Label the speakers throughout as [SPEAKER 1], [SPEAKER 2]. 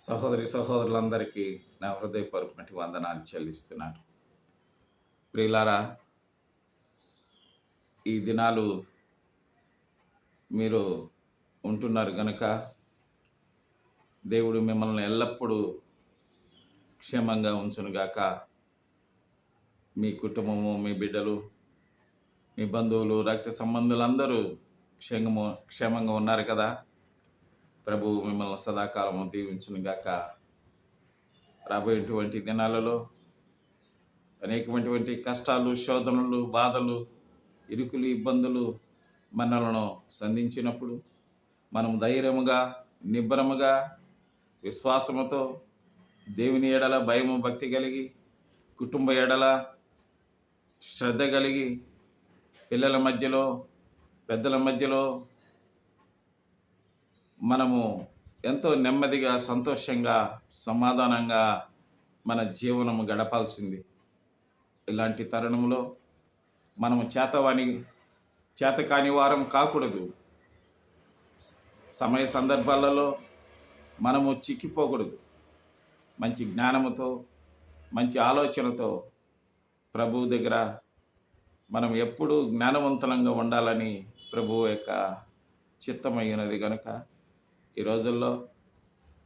[SPEAKER 1] సహోదరి సహోదరులందరికీ నా హృదయపూర్వకమైన వందనాలు చెల్లిస్తున్నాను. ప్రియులారా, ఈ దినాలు మీరు ఉంటున్నారు గనుక దేవుడు మిమ్మల్ని ఎల్లప్పుడూ క్షేమంగా ఉంచునుగాక. మీ కుటుంబము, మీ బిడ్డలు, మీ బంధువులు, రక్త సంబంధులందరూ క్షేమంగా ఉన్నారు కదా. ప్రభువు మిమ్మల్ని సదాకాలము దీవించునుగాక. రాబోయేటువంటి దినాలలో అనేకమైనటువంటి కష్టాలు, శోధనలు, బాధలు, ఇరుకులు, ఇబ్బందులు మనలను సంధించినప్పుడు మనం ధైర్యముగా, నిబ్బరముగా, విశ్వాసముతో దేవుని ఎడల భయము, భక్తి కలిగి, కుటుంబ ఎడల శ్రద్ధ కలిగి, పిల్లల మధ్యలో, పెద్దల మధ్యలో మనము ఎంతో నెమ్మదిగా, సంతోషంగా, సమాధానంగా మన జీవనము గడపాల్సింది. ఇలాంటి తరుణంలో మనము చేతకాని వారం కాకూడదు. సమయ సందర్భాలలో మనము చిక్కిపోకూడదు. మంచి జ్ఞానముతో, మంచి ఆలోచనతో ప్రభువు దగ్గర మనం ఎప్పుడూ జ్ఞానవంతులంగా ఉండాలని ప్రభువు యొక్క చిత్తమైనది కనుక ఈ రోజుల్లో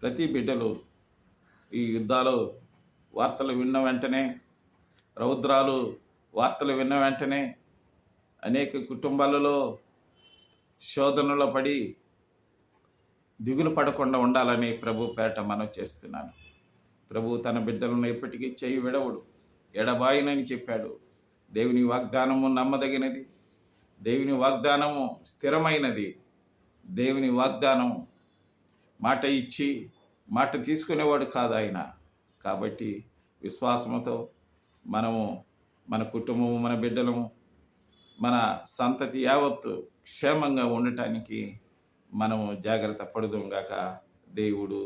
[SPEAKER 1] ప్రతి బిడ్డలు ఈ యుద్ధాలు వార్తలు విన్న వెంటనే, రౌద్రాలు వార్తలు విన్న వెంటనే అనేక కుటుంబాలలో శోధనలో పడి దిగులు పడకుండా ఉండాలని ప్రభు పేట మనం చేస్తున్నాను. ప్రభు తన బిడ్డలను ఎప్పటికీ చేయి విడవడు, ఎడబాయినని చెప్పాడు. దేవుని వాగ్దానము నమ్మదగినది, దేవుని వాగ్దానము స్థిరమైనది, దేవుని వాగ్దానం మాట ఇచ్చి మాట తీసుకునేవాడు కాదు ఆయన. కాబట్టి విశ్వాసంతో మనము, మన కుటుంబము, మన బిడ్డలము, మన సంతతి యావత్తు క్షేమంగా ఉండటానికి మనము జాగ్రత్త పడుదుగాక. దేవుడు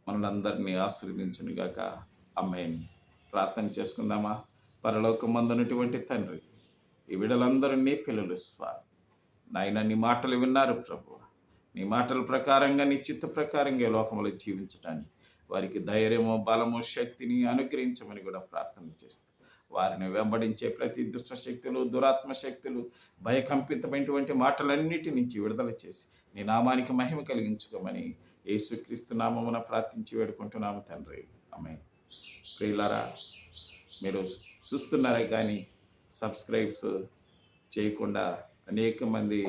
[SPEAKER 1] మనలందరినీ ఆశీర్వదించునుగాక. ఆమేన్. ప్రార్థన చేసుకుందామా. పరలోకమందున్నటువంటి తండ్రి, ఈ బిడ్డలందరూ నీ పిల్లలు స్వామి. నాయన, నీ మాటలు విన్నారు ప్రభు. నీ మాటల ప్రకారంగా, నీ చిత్త ప్రకారంగా లోకంలో జీవించడానికి వారికి ధైర్యము, బలము, శక్తిని అనుగ్రహించమని కూడా ప్రార్థన చేస్తూ వారిని వెంబడించే ప్రతి దుష్ట శక్తులు, దురాత్మ శక్తులు, భయకంపితమైనటువంటి మాటలన్నిటి నుంచి విడుదల చేసి నీ నామానికి మహిమ కలిగించుకోమని యేసుక్రీస్తు నామమున ప్రార్థించి వేడుకుంటున్నాము తండ్రి. ఆమేన్. ప్రియులారా, మీరు చూస్తున్నారే కానీ సబ్స్క్రైబ్స్ చేయకుండా అనేక మంది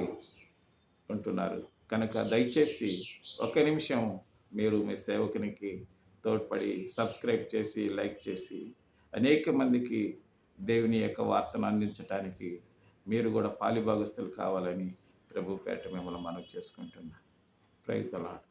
[SPEAKER 1] ఉంటున్నారు కనుక దయచేసి ఒక్క నిమిషం మీరు మీ సేవకునికి తోడ్పడి సబ్స్క్రైబ్ చేసి, లైక్ చేసి అనేక మందికి దేవుని యొక్క వార్తను అందించడానికి మీరు కూడా పాలిభాగస్తులు కావాలని ప్రభు పేట మిమ్మల్ని మనవి చేసుకుంటున్నాను. Praise the lord.